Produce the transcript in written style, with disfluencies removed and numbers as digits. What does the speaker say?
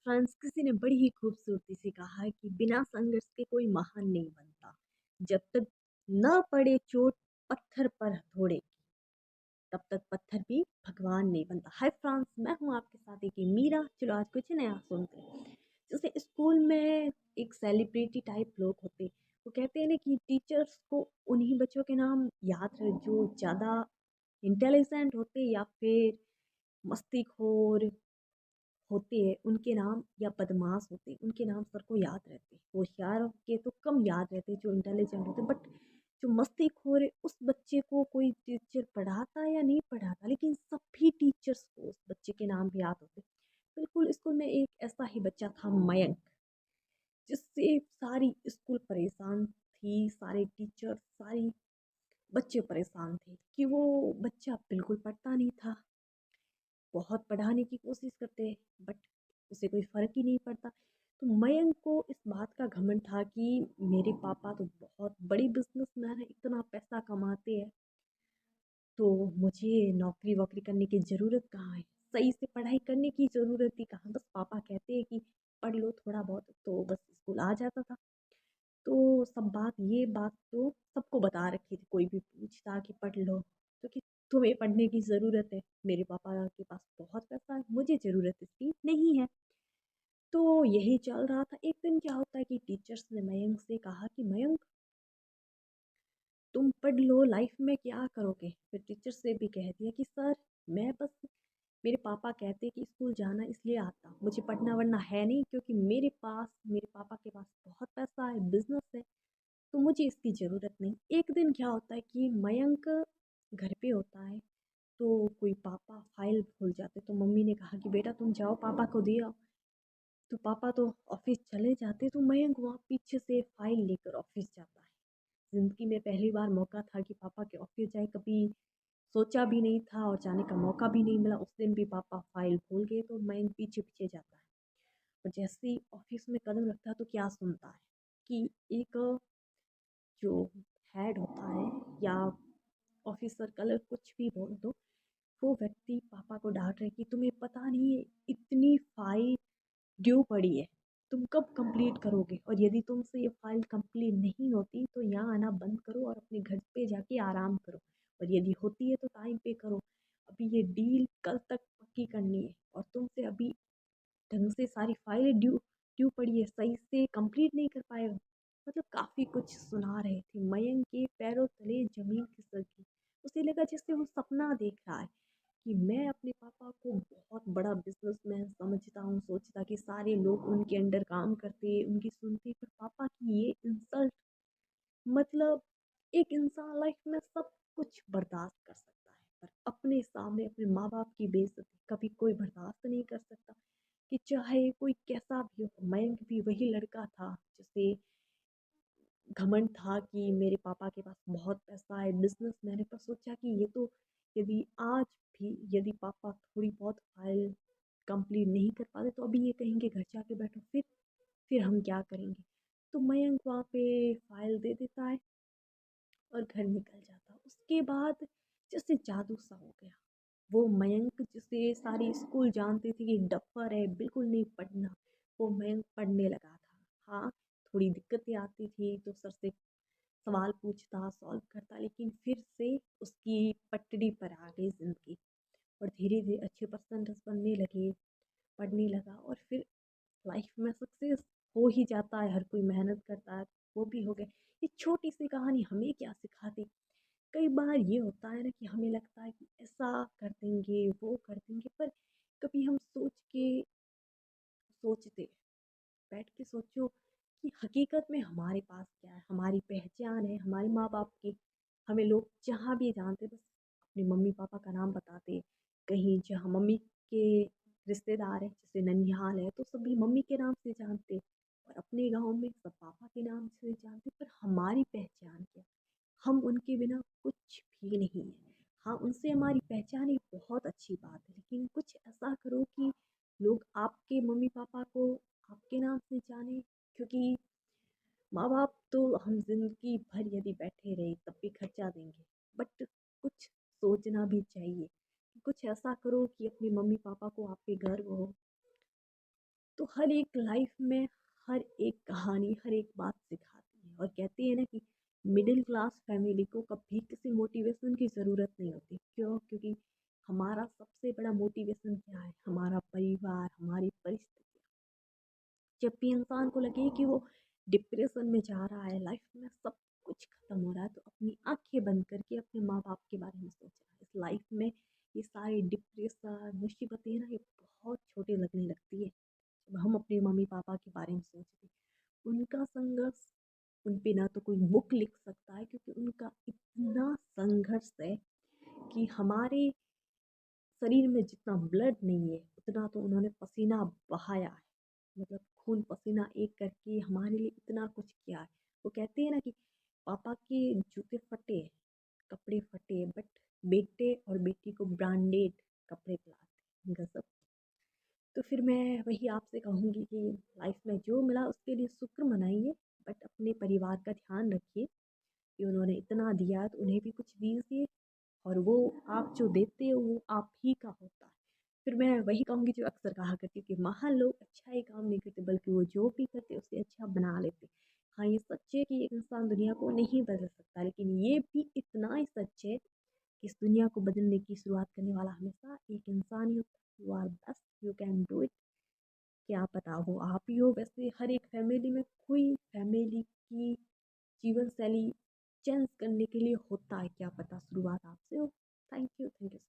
France किसी ने बड़ी ही खूबसूरती से कहा है कि बिना संघर्ष के कोई महान नहीं बनता। जब तक न पड़े चोट पत्थर पर हथौड़े की, तब तक पत्थर भी भगवान नहीं बनता। हाय फ्रांस, मैं हूँ आपके साथ एक मीरा। चलो आज कुछ नया सुनते हैं। जैसे स्कूल में एक सेलिब्रिटी टाइप लोग होते, वो कहते हैं ना कि टीचर्स को उन्हीं बच्चों के नाम याद रहे जो ज़्यादा इंटेलिजेंट होते या फिर मस्तीखोर होते हैं उनके नाम, या बदमाश होते हैं उनके नाम सर को याद रहते। होशियार के तो कम याद रहते जो इंटेलिजेंट होते, बट जो मस्तीखोर है उस बच्चे को कोई टीचर पढ़ाता या नहीं पढ़ाता, लेकिन सभी टीचर्स को उस बच्चे के नाम भी याद होते। बिल्कुल स्कूल में एक ऐसा ही बच्चा था, मयंक, जिससे सारी स्कूल परेशान थी, सारे टीचर सारी बच्चे परेशान थे कि वो बच्चा बिल्कुल पढ़ता नहीं था। बहुत पढ़ाने की कोशिश करते बट उसे कोई फ़र्क ही नहीं पड़ता। तो मयंक को इस बात का घमंड था कि मेरे पापा तो बहुत बड़ी बिजनेसमैन है, इतना पैसा कमाते हैं, तो मुझे नौकरी वोकरी करने की ज़रूरत कहाँ है, सही से पढ़ाई करने की ज़रूरत ही कहाँ। बस पापा कहते हैं कि पढ़ लो थोड़ा बहुत, तो बस स्कूल आ जाता था। तो सब बात ये बात तो सबको बता रखी थी, कोई भी पूछता कि पढ़ लो तो कि तुम्हें पढ़ने की ज़रूरत है, मेरे पापा के पास बहुत पैसा है, मुझे ज़रूरत इसकी नहीं है। तो यही चल रहा था। एक दिन क्या होता है कि टीचर्स ने मयंक से कहा कि मयंक, तुम पढ़ लो, लाइफ में क्या करोगे। फिर टीचर से भी कह दिया कि सर, मैं बस, मेरे पापा कहते कि स्कूल जाना इसलिए आता हूँ, मुझे पढ़ना वढ़ना है नहीं, क्योंकि मेरे पापा के पास बहुत पैसा है, बिजनेस है, तो मुझे इसकी ज़रूरत नहीं। एक दिन क्या होता है कि मयंक घर पे होता है, तो कोई पापा फाइल भूल जाते, तो मम्मी ने कहा कि बेटा तुम जाओ पापा को दे आओ। तो पापा तो ऑफिस चले जाते, तो मयंक वहाँ पीछे से फाइल लेकर ऑफिस जाता है। ज़िंदगी में पहली बार मौका था कि पापा के ऑफिस जाए, कभी सोचा भी नहीं था और जाने का मौका भी नहीं मिला। उस दिन भी पापा फाइल भूल गए, तो मयंक पीछे पीछे जाता है। और जैसे ही ऑफिस में कदम रखता है तो क्या सुनता है कि एक जो हेड होता है, या ऑफिसर, कलर कुछ भी बोल दो, वो व्यक्ति पापा को डांट रहे कि तुम्हें पता नहीं है इतनी फाइल ड्यू पड़ी है, तुम कब कंप्लीट करोगे, और यदि तुमसे ये फाइल कंप्लीट नहीं होती तो यहाँ आना बंद करो और अपने घर पे जाके आराम करो, और यदि होती है तो टाइम पे करो। अभी ये डील कल तक पक्की करनी है और तुमसे अभी ढंग से सारी फाइलें ड्यू ड्यू पड़ी है, सही से कंप्लीट नहीं कर पाए हो। मतलब काफ़ी कुछ सुना रहे थे। मयंक के पैरों तले ज़मीन खिसक गई। उसे लगा जैसे वो सपना देख रहा है कि मैं अपने पापा को बहुत बड़ा बिजनेसमैन समझता हूँ, सोचता कि सारे लोग उनके अंडर काम करते, उनकी सुनते, पर पापा की ये इंसल्ट। मतलब एक इंसान लाइफ में सब कुछ बर्दाश्त कर सकता है, पर अपने सामने अपने माँ बाप की बेइज्जती कभी कोई बर्दाश्त नहीं कर सकता, कि चाहे कोई कैसा भी हो। मयंक भी वही लड़का था जिसे घमंड था कि मेरे पापा के पास बहुत पैसा है, बिजनेस। मैंने पर सोचा कि ये तो, यदि आज भी यदि पापा थोड़ी बहुत फाइल कंप्लीट नहीं कर पाते तो अभी ये कहेंगे घर जाके बैठो, फिर हम क्या करेंगे। तो मयंक वहाँ पे फाइल दे देता है और घर निकल जाता। उसके बाद जैसे जादू सा हो गया। वो मयंक जिसे सारी स्कूल जानती थी कि डफर है, बिल्कुल नहीं पढ़ना, वो मयंक पढ़ने लगा था। हाँ, थोड़ी दिक्कतें आती थी तो सर से सवाल पूछता, सॉल्व करता, लेकिन फिर से उसकी पटरी पर आ गई ज़िंदगी, और धीरे धीरे अच्छे परसेंटेज बनने लगे, पढ़ने लगा, और फिर लाइफ में सक्सेस हो ही जाता है। हर कोई मेहनत करता है, वो भी हो गए। ये छोटी सी कहानी हमें क्या सिखाती। कई बार ये होता है ना कि हमें लगता है कि ऐसा कर देंगे, वो कर देंगे, पर कभी हम सोचते, बैठ के सोचो कि हकीकत में हमारे पास क्या है। हमारी पहचान है हमारे माँ बाप की। हमें लोग जहाँ भी जानते, बस अपने मम्मी पापा का नाम बताते। कहीं जहाँ मम्मी के रिश्तेदार हैं, जैसे ननिहाल है, तो सभी मम्मी के नाम से जानते, और अपने गांव में सब पापा के नाम से जानते। पर हमारी पहचान क्या, हम उनके बिना कुछ भी नहीं है। हाँ, उनसे हमारी पहचान एक बहुत अच्छी बात है, लेकिन कुछ ऐसा करो कि लोग आपके मम्मी पापा को आपके नाम से जाने। क्योंकि माँ बाप तो हम जिंदगी भर यदि बैठे रहे तब भी खर्चा देंगे, बट कुछ सोचना भी चाहिए। कुछ ऐसा करो कि अपने मम्मी पापा को आप पे गर्व हो। तो हर एक लाइफ में हर एक कहानी, हर एक बात सिखाती है और कहते हैं ना कि मिडिल क्लास फैमिली को कभी किसी मोटिवेशन की ज़रूरत नहीं होती। क्यों? क्योंकि हमारा सबसे बड़ा मोटिवेशन क्या है? हमारा परिवार, हमारी परिस्थिति। जब भी इंसान को लगे कि वो डिप्रेशन में जा रहा है, लाइफ में सब कुछ खत्म हो रहा है, तो अपनी आंखें बंद करके अपने माँ बाप के बारे में सोचना है। इस लाइफ में ये सारी डिप्रेशन मुसीबतें ना, ये बहुत छोटी लगने लगती है जब हम अपने मम्मी पापा के बारे में सोचते हैं। उनका संघर्ष उन पे ना तो कोई बुक लिख सकता है, क्योंकि उनका इतना संघर्ष है कि हमारे शरीर में जितना ब्लड नहीं है उतना तो उन्होंने पसीना बहाया है। मतलब खून पसीना एक करके हमारे लिए इतना कुछ किया है। वो कहते हैं ना कि पापा के जूते फटे, कपड़े फटे, बट बेटे और बेटी को ब्रांडेड कपड़े दिलाते हैं। गजब। तो फिर मैं वही आपसे कहूँगी कि लाइफ में जो मिला उसके लिए शुक्र मनाइए, बट अपने परिवार का ध्यान रखिए कि उन्होंने इतना दिया तो उन्हें भी कुछ दीजिए, और वो आप जो देते हो वो आप ही का होता है। फिर मैं वही कहूँगी जो अक्सर कहा करती हूँ कि महान लोग अच्छा ही काम नहीं करते, बल्कि वो जो भी करते उसे अच्छा बना लेते। हाँ, ये सच है कि एक इंसान दुनिया को नहीं बदल सकता, लेकिन ये भी इतना ही सच है कि इस दुनिया को बदलने की शुरुआत करने वाला हमेशा एक इंसान ही होता है। You are best, you can do it. क्या पता वो आप ही हो। वैसे हर एक फैमिली में कोई फैमिली की जीवन शैली चेंज करने के लिए होता है, क्या पता शुरुआत आपसे हो। Thank you so much.